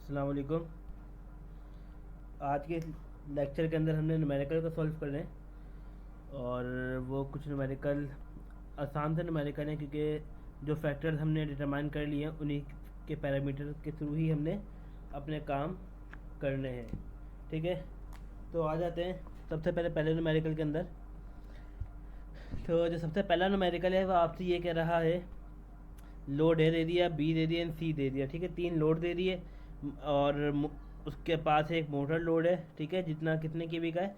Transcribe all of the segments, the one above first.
अस्सलाम वालेकुम। आज के लेक्चर के अंदर हमने न्यूमेरिकल को सॉल्व करना है और वो कुछ न्यूमेरिकल आसान से न्यूमेरिकल हैं क्योंकि जो फैक्टर्स हमने डिटरमाइन कर लिए हैं उन्हीं के पैरामीटर के थ्रू ही हमने अपने काम करने हैं। ठीक है, तो आ जाते हैं सबसे पहले न्यूमेरिकल के अंदर। तो जो सबसे पहला न्यूमेरिकल है वो आपसे ये कह रहा है, लोड ए दे दिया, बी दे दिया, सी दे दिया। ठीक है, 3 लोड दे दिए और उसके पास एक मोटर लोड है। ठीक है, जितना कितने के वी का है,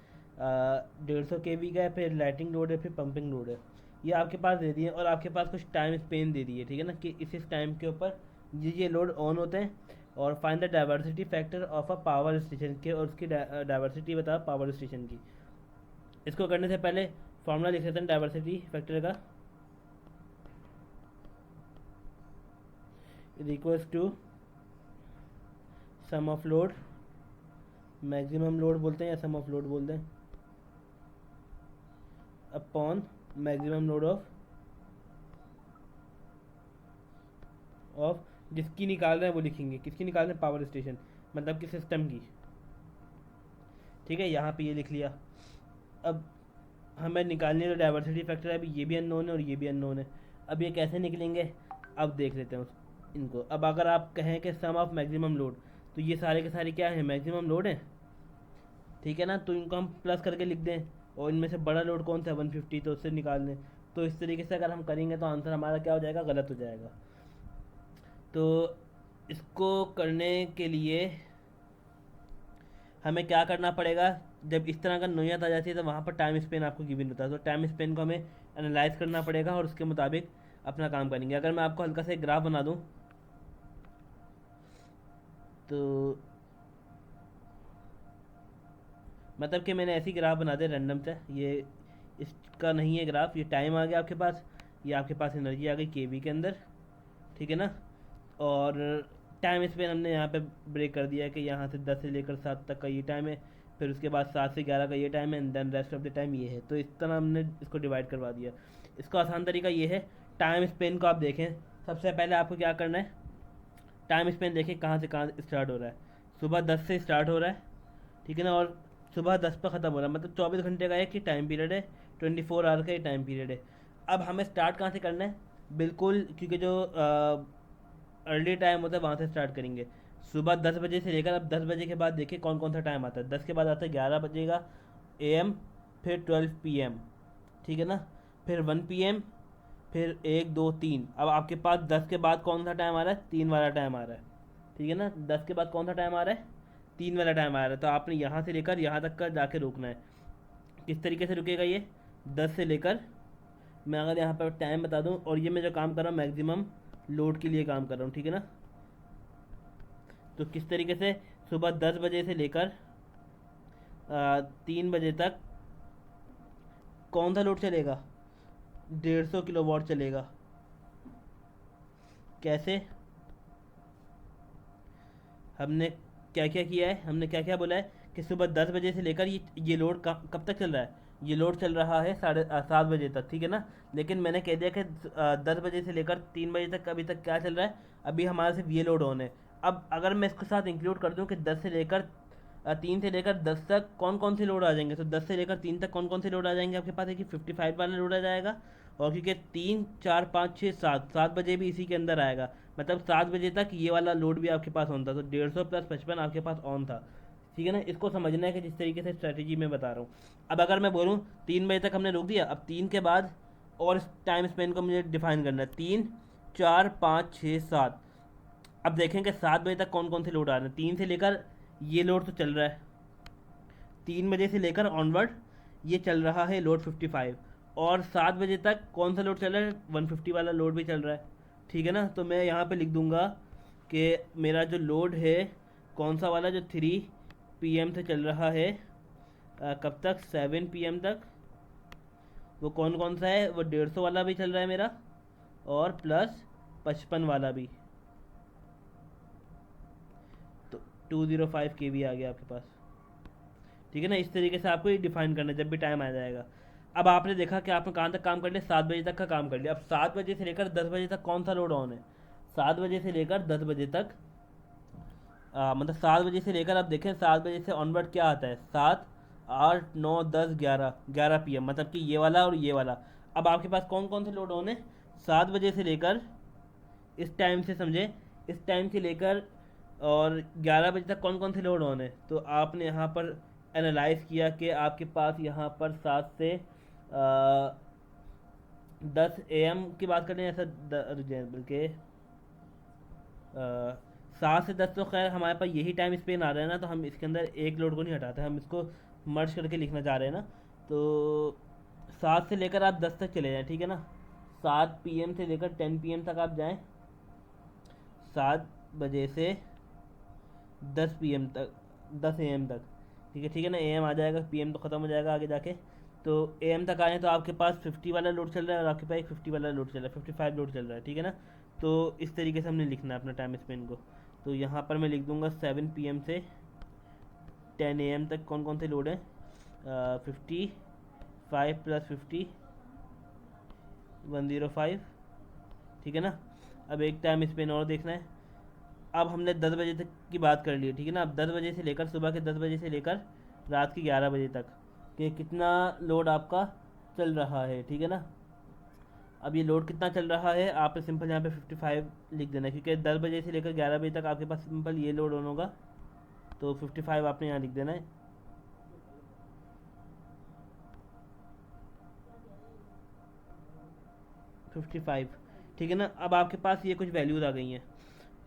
150 के वी का है। फिर लाइटिंग लोड है, फिर पंपिंग लोड है। ये आपके पास दे दिए और आपके पास कुछ टाइम स्पेन दे दी है। ठीक है ना, कि इस टाइम के ऊपर ये लोड ऑन होते हैं। और find the diversity factor of a power station के, और उसकी डाइवर्सिटी बता पावर स्टेशन की। इसको करने से पहले फॉर्मूला लिख लेते हैं डाइवर्सिटी फैक्टर का। Is equals to sum of load, maximum load बोलते हैं या सम ऑफ लोड बोलते हैं, अपॉन मैक्सिमम लोड ऑफ जिसकी निकाल रहे हैं वो लिखेंगे। किसकी निकाल रहे हैं? पावर स्टेशन, मतलब कि सिस्टम की। ठीक है, यहाँ पे ये लिख लिया। अब हमें निकालने का डाइवर्सिटी फैक्टर है, अभी ये भी अननोन है और ये भी अननोन है। अब ये कैसे निकलेंगे, अब देख लेते हैं इनको। अब अगर आप कहें कि सम ऑफ मैक्सिमम लोड, तो ये सारे के सारे क्या है? मैक्सिमम लोड है। ठीक है ना, तो इनको हम प्लस करके लिख दें और इनमें से बड़ा लोड कौन सा है? 150, तो उससे निकाल दें। तो इस तरीके से अगर हम करेंगे तो आंसर हमारा क्या हो जाएगा? गलत हो जाएगा। तो इसको करने के लिए हमें क्या करना पड़ेगा? जब इस तरह का नोयत आ जाती है तो वहाँ पर टाइम स्पेन आपको गिवन होता है। तो टाइम स्पेन को हमें एनालाइज करना पड़ेगा और उसके मुताबिक अपना काम करेंगे। अगर मैं आपको हल्का सा एक ग्राफ बना दूँ तो मतलब कि मैंने ऐसी ग्राफ बना दे रैंडम से, ये इसका नहीं है ग्राफ, ये टाइम आ गया आपके पास, ये आपके पास एनर्जी आ गई केवी के अंदर। ठीक है ना, और टाइम स्पेन हमने यहाँ पे ब्रेक कर दिया है कि यहाँ से 10 से लेकर 7 तक का ये टाइम है, फिर उसके बाद 7 से 11 का ये टाइम है, and then rest of the time ये है। तो इस तरह हमने इसको डिवाइड करवा दिया। इसका आसान तरीका ये है, टाइम स्पेन को आप देखें। सबसे पहले आपको क्या करना है, टाइम स्पेन देखें कहाँ से कहाँ स्टार्ट हो रहा है। सुबह 10 से स्टार्ट हो रहा है। ठीक है ना, और सुबह 10 पर ख़त्म हो रहा है, मतलब 24 घंटे का एक ही टाइम पीरियड है, 24 आवर का ही टाइम पीरियड है। अब हमें स्टार्ट कहाँ से करना है? बिल्कुल, क्योंकि जो अर्ली टाइम होता है वहाँ से स्टार्ट करेंगे। सुबह 10 बजे से लेकर, अब 10 बजे के बाद देखिए कौन कौन सा टाइम आता है। 10 के बाद आता है 11 बजेगा AM, फिर 12 PM। ठीक है ना, फिर 1 PM, फिर 1 2 3। अब आपके पास 10 के बाद कौन सा टाइम आ रहा है? 3 वाला टाइम आ रहा है। ठीक है ना, 10 के बाद कौन सा टाइम आ रहा है? 3 वाला टाइम आ रहा है। तो आपने यहाँ से लेकर यहाँ तक का जाके रोकना है। किस तरीके से रुकेगा ये? 10 से लेकर, मैं अगर यहाँ पर टाइम बता दूँ, और ये मैं जो काम कर रहा हूँ मैक्सिमम लोड के लिए काम कर रहा हूँ। ठीक है ना, तो किस तरीके से सुबह 10 बजे से लेकर 3 बजे तक कौन सा लोड चलेगा? 150 किलोवाट चलेगा। कैसे? हमने क्या क्या किया है, हमने क्या क्या बोला है कि सुबह 10 बजे से लेकर ये लोड कब तक चल रहा है? ये लोड चल रहा है 7:30 बजे तक। ठीक है ना, लेकिन मैंने कह दिया कि 10 बजे से लेकर 3 बजे तक अभी तक क्या चल रहा है? अभी हमारा सिर्फ ये लोड ऑन है। अब अगर मैं इसके साथ इंक्लूड कर दूं कि 10 से लेकर 3 से लेकर 10 तक कौन कौन से लोड आ जाएंगे, तो 10 से लेकर 3 तक कौन कौन से लोड आ जाएंगे आपके पास है कि 55 वाला लोड आ जाएगा। और क्योंकि 3 4 5 6 7 बजे भी इसी के अंदर आएगा, मतलब 7 बजे तक ये वाला लोड भी आपके पास ऑन था। तो 150 प्लस 55 आपके पास ऑन था। ठीक है ना, इसको समझना है कि जिस तरीके से स्ट्रैटेजी मैं बता रहा हूँ। अब अगर मैं बोलूँ 3 बजे तक हमने रोक दिया, अब 3 के बाद और टाइम स्पेन को मुझे डिफाइन करना है, 3 4 5 6 7। अब देखेंगे 7 बजे तक कौन कौन से लोड आ रहे हैं। 3 से लेकर ये लोड तो चल रहा है, 3 बजे से लेकर ऑनवर्ड ये चल रहा है लोड 55। और 7 बजे तक कौन सा लोड चल रहा है? 150 वाला लोड भी चल रहा है। ठीक है ना, तो मैं यहाँ पे लिख दूंगा कि मेरा जो लोड है कौन सा वाला, जो 3 PM से चल रहा है कब तक? 7 PM तक। वो कौन कौन सा है? वो 150 वाला भी चल रहा है मेरा, और प्लस 55 वाला भी। तो 205 kV आ गया आपके पास। ठीक है ना, इस तरीके से आपको ये डिफाइन करना है जब भी टाइम आ जाएगा। अब आपने देखा कि आपने कहाँ तक काम कर लिया? 7 बजे तक का काम कर लिया। अब 7 बजे से लेकर 10 बजे तक कौन सा लोड ऑन है? 7 बजे से लेकर 10 बजे तक मतलब 7 बजे से लेकर आप देखें 7 बजे से ऑनवर्ड क्या आता है, 7, 8, 9, 10, 11, 11 PM, मतलब कि ये वाला और ये वाला। अब आपके पास कौन कौन से लोड ऑन है 7 बजे से लेकर, इस टाइम से समझे, इस टाइम से लेकर और 11 बजे तक कौन कौन से लोड ऑन है। तो आपने यहाँ पर एनालाइज किया कि आपके पास यहाँ पर 7 से 10 AM की बात करें, ऐसा बल्कि 7 से 10 तो खैर हमारे पास यही टाइम स्पेन आ रहा है ना, तो हम इसके अंदर एक लोड को नहीं हटाते, हम इसको मर्ज करके लिखना चाह रहे हैं ना। तो 7 से लेकर आप 10 तक चले जाएं, ठीक है ना। 7 PM से लेकर 10 PM तक आप जाएं, 7 बजे से 10 PM तक, 10 AM तक, ठीक है ना। AM आ जाएगा, PM तो ख़त्म हो जाएगा आगे जाके। तो AM तक आए तो आपके पास 50 वाला लोड चल रहा है और आपके पास एक 50 वाला लोड चल रहा है, 55 लोड चल रहा है, ठीक है ना। तो इस तरीके से हमने लिखना है अपना टाइम स्पेन को। तो यहाँ पर मैं लिख दूंगा 7 PM से 10 AM तक कौन कौन से लोड हैं, 55 + 50 105, ठीक है ना। अब एक टाइम स्पेन और देखना है। अब हमने 10 बजे तक की बात कर ली है, ठीक है ना। अब 10 बजे से लेकर, सुबह के 10 बजे से लेकर रात के 11 बजे तक कि कितना लोड आपका चल रहा है, ठीक है ना। अब ये लोड कितना चल रहा है आपने सिंपल यहाँ पे 55 लिख देना है, क्योंकि 10 बजे से लेकर 11 बजे तक आपके पास सिंपल ये लोड ऑन होगा, तो 55 आपने यहाँ लिख देना है। ठीक है ना। अब आपके पास ये कुछ वैल्यूज़ आ गई हैं।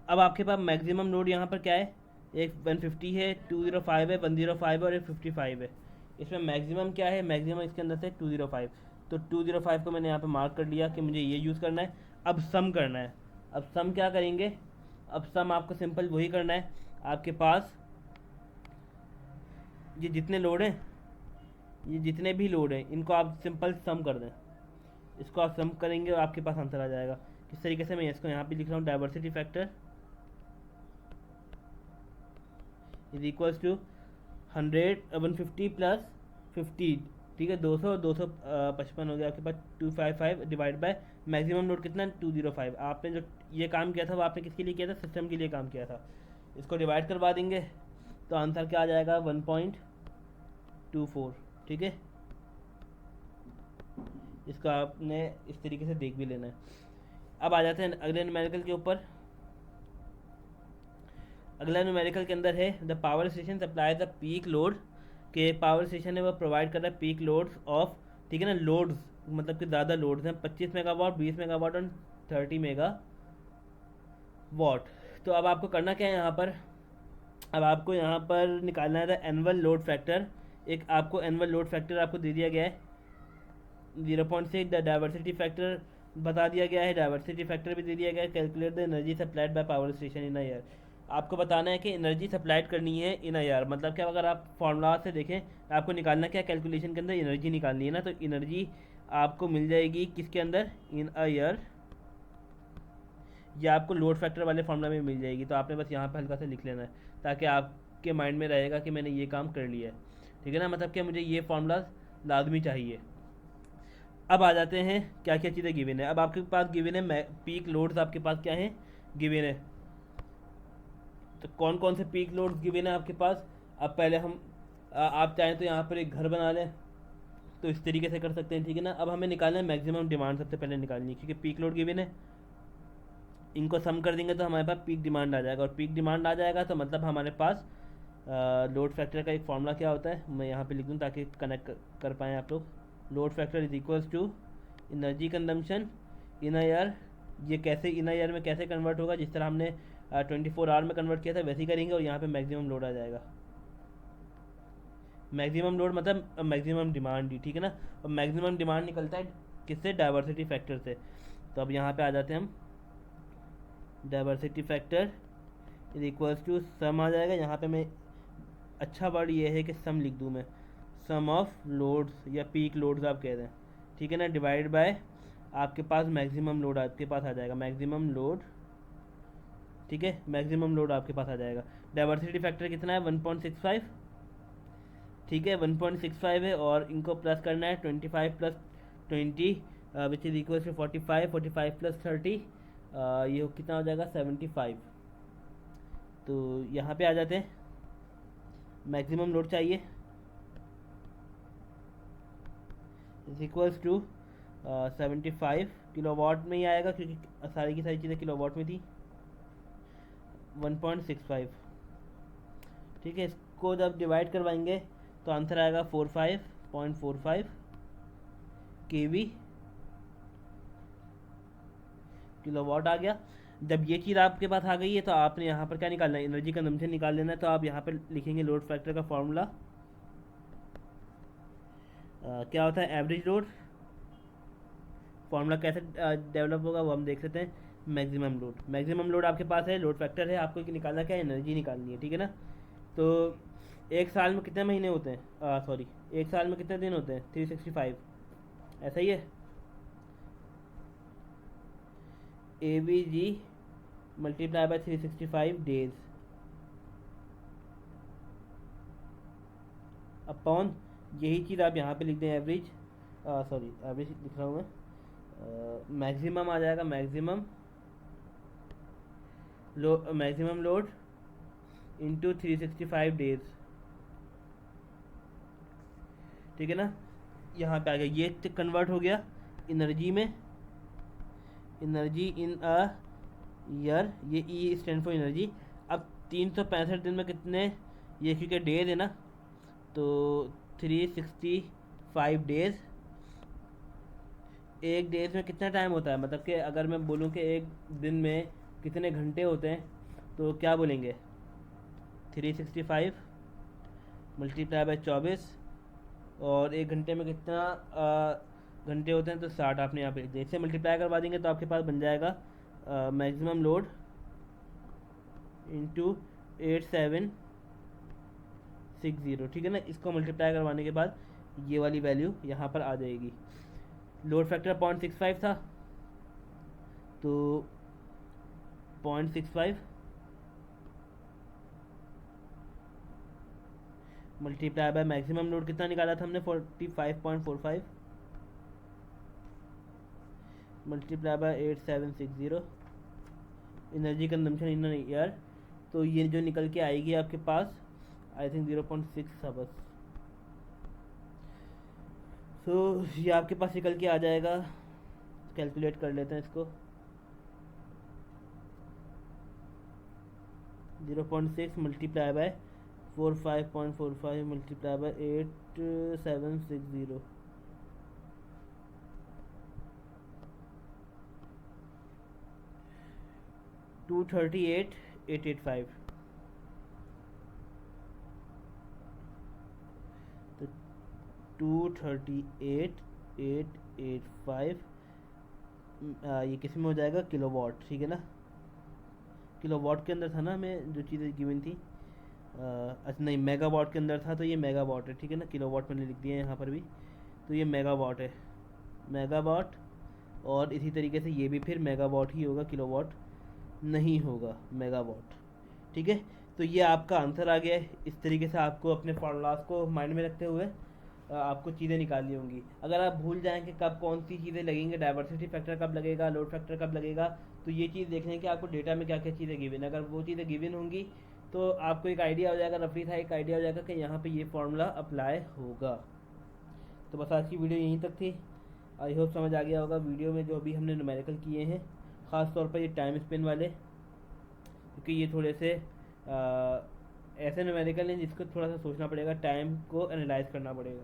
अब आपके पास मैक्सिमम लोड यहाँ पर क्या है, एक 150 है, 205 है, 105 है और एक 55 है। इसमें मैक्सिमम क्या है, मैक्सिमम इसके अंदर से 205। तो 205 को मैंने यहाँ पे मार्क कर लिया कि मुझे ये यूज़ करना है। अब सम करना है। अब सम क्या करेंगे, अब सम आपको सिंपल वही करना है। आपके पास ये जितने लोड हैं, ये जितने भी लोड हैं, इनको आप सिंपल सम कर दें। इसको आप सम करेंगे और आपके पास आंसर आ जाएगा। किस तरीके से, मैं इसको यहाँ पे लिख रहा हूँ, diversity factor is equals to 150 + 50, ठीक है। 200 और 255 हो गया आपके पास, 255 डिवाइड बाय मैक्सिमम लोड कितना, 205। आपने जो ये काम किया था वो आपने किसके लिए किया था, सिस्टम के लिए काम किया था। इसको डिवाइड करवा देंगे तो आंसर क्या आ जाएगा, 1.24, ठीक है। इसको आपने इस तरीके से देख भी लेना है। अब आ जाते हैं अगले न्यूमेरिकल के ऊपर। अगला न्यूमेरिकल के अंदर है the power station supply the peak load, के पावर स्टेशन है वो प्रोवाइड कर रहा है पीक लोड्स ऑफ, ठीक है ना। लोड्स मतलब कि ज़्यादा लोड्स हैं, 25 मेगावाट, 20 मेगावाट और 30 मेगावाट। तो अब आपको करना क्या है यहाँ पर, अब आपको यहाँ पर निकालना है द एनुअल लोड फैक्टर। एक आपको एनुअल लोड फैक्टर आपको दे दिया गया है 0.6, द डाइवर्सिटी फैक्टर बता दिया गया है, डाइवर्सिटी फैक्टर भी दे दिया गया है। Calculate the energy supplied by power station in a year. आपको बताना है कि एनर्जी सप्लाइड करनी है इन अ ईयर, मतलब क्या, अगर आप फॉर्मूला से देखें आपको निकालना क्या, कैलकुलेशन के अंदर एनर्जी निकालनी है ना। तो एनर्जी आपको मिल जाएगी किसके अंदर, इन अ ईयर, या आपको लोड फैक्टर वाले फॉर्मूला में मिल जाएगी। तो आपने बस यहाँ पर हल्का सा लिख लेना है ताकि आपके माइंड में रहेगा कि मैंने ये काम कर लिया है, ठीक है ना। मतलब कि मुझे ये फॉर्मूला लाजमी चाहिए। अब आ जाते हैं क्या क्या चीज़ें गिवन है। अब आपके पास गिवन है पीक लोड्स, आपके पास क्या है गिवन है। तो कौन कौन से पीक लोड्स गिवन है आपके पास। अब पहले हम आप चाहें तो यहाँ पर एक घर बना लें, तो इस तरीके से कर सकते हैं, ठीक है ना। अब हमें निकालना है मैक्सिमम डिमांड, सबसे पहले निकालनी है, क्योंकि पीक लोड गिवन है। इनको सम कर देंगे तो हमारे पास पीक डिमांड आ जाएगा, और पीक डिमांड आ जाएगा तो मतलब हमारे पास लोड फैक्टर का एक फॉर्मूला क्या होता है, मैं यहाँ पे लिख दूँ ताकि कनेक्ट कर पाएँ आप लोग। Load factor is equals to energy consumption in a year. ये कैसे इन अ ईयर में कैसे कन्वर्ट होगा, जिस तरह हमने 24 आवर में कन्वर्ट किया था वैसे ही करेंगे, और यहाँ पे मैक्सिमम लोड आ जाएगा। मैक्सिमम लोड मतलब मैक्सिमम डिमांड ही, ठीक है ना। और मैक्सिमम डिमांड निकलता है किससे, डाइवर्सिटी फैक्टर से। तो अब यहाँ पे आ जाते हैं हम, diversity factor is equals to sum आ जाएगा। यहाँ पे मैं अच्छा वर्ड ये है कि सम लिख दूँ मैं, सम ऑफ लोड्स या पीक लोड्स आप कह रहे हैं, ठीक है ना, डिवाइड बाय आपके पास मैक्सिमम लोड आपके पास आ जाएगा, मैक्सिमम लोड, ठीक है। मैक्सिमम लोड आपके पास आ जाएगा। डाइवर्सिटी फैक्टर कितना है, 1.65, ठीक है, 1.65 है। और इनको प्लस करना है 25 + 20 विच इज इक्वल टू 45, 45 + 30 ये कितना हो जाएगा, 75। तो यहाँ पे आ जाते हैं, मैक्सिमम लोड चाहिए इज इक्वल्स टू 75 किलोवाट में ही आएगा, क्योंकि सारी की सारी चीज़ें किलोवाट में थी। 1.65, ठीक है। इसको जब डिवाइड करवाएंगे तो आंसर आएगा 45.45 केवी किलोवाट आ गया। जब ये चीज़ आपके पास आ गई है तो आपने यहाँ पर क्या निकालना है, एनर्जी कंजम्पशन निकाल लेना है। तो आप यहाँ पर लिखेंगे लोड फैक्टर का फॉर्मूला, क्या होता है एवरेज लोड। फॉर्मूला कैसे डेवलप होगा वो हम देख सकते हैं। मैक्सिमम लोड, मैक्सिमम लोड आपके पास है, लोड फैक्टर है, आपको निकालना क्या है, एनर्जी निकालनी है, ठीक है ना। तो एक साल में कितने महीने होते हैं, सॉरी एक साल में कितने दिन होते हैं, 365, ऐसा ही है। AVG multiply by 365 days upon, यही चीज़ आप यहाँ पे लिख दें एवरेज, सॉरी एवरेज लिख रहा हूँ मैं, मैक्सिमम आ जाएगा, मैक्सिमम लोड इंटू 365 डेज, ठीक है ना। यहाँ पे आ गया, ये कन्वर्ट हो गया एनर्जी में, एनर्जी इन अ ईयर, ये ई स्टैंड फॉर एनर्जी। अब 365 दिन में कितने, ये क्योंकि डेज है ना, तो 365 डेज, एक डेज में कितना टाइम होता है, मतलब कि अगर मैं बोलूँ कि एक दिन में कितने घंटे होते हैं तो क्या बोलेंगे, 365 मल्टीप्लाई बाय 24, और एक घंटे में कितना घंटे होते हैं तो 60 आपने यहाँ पे जैसे मल्टीप्लाई करवा देंगे तो आपके पास बन जाएगा मैक्सिमम लोड इंटू 8760, ठीक है ना। इसको मल्टीप्लाई करवाने के बाद ये वाली वैल्यू यहाँ पर आ जाएगी। लोड फैक्टर 0.65 था, तो 0.65 मल्टीप्लाई बाय मैक्सिमम लोड कितना निकाला था हमने, 45.45 multiply by 8760 energy consumption in an year. तो ये जो निकल के आएगी आपके पास, आई थिंक 0.6 था बस। सो ये आपके पास निकल के आ जाएगा, कैलकुलेट कर लेते हैं इसको। 0.6 मल्टीप्लाई बाय 45.45 मल्टीप्लाई बाय 8760, 238,885। तो 238,885 ये किस में हो जाएगा, किलोवाट, ठीक है ना। किलोवाट के अंदर था ना हमें जो चीज़ें गिवन थी, अच्छा नहीं मेगावाट के अंदर था, तो ये मेगावाट है, ठीक है ना। किलोवाट मैंने लिख दिया है यहाँ पर भी, तो ये मेगावाट है, मेगावाट। और इसी तरीके से ये भी फिर मेगावाट ही होगा, किलोवाट नहीं होगा, मेगावाट, ठीक है। तो ये आपका आंसर आ गया है। इस तरीके से आपको अपने फॉर्मूलाज को माइंड में रखते हुए आपको चीज़ें निकालनी होंगी। अगर आप भूल जाएं कि कब कौन सी चीज़ें लगेंगे, डाइवर्सिटी फैक्टर कब लगेगा, लोड फैक्टर कब लगेगा, तो ये चीज़ देख लें कि आपको डेटा में क्या क्या चीज़ें गिवन। अगर वो चीज़ें गिवन होंगी तो आपको एक आइडिया हो जाएगा, रफली था एक आइडिया हो जाएगा कि यहाँ पे ये फॉर्मूला अप्लाई होगा। तो बस आज की वीडियो यहीं तक थी। आई होप समझ आ गया होगा वीडियो में जो अभी हमने न्यूमेरिकल किए हैं, ख़ास तौर पर ये टाइम स्पेन वाले, क्योंकि ये थोड़े से ऐसे न्यूमेरिकल हैं जिसको थोड़ा सा सोचना पड़ेगा, टाइम को एनालाइज करना पड़ेगा।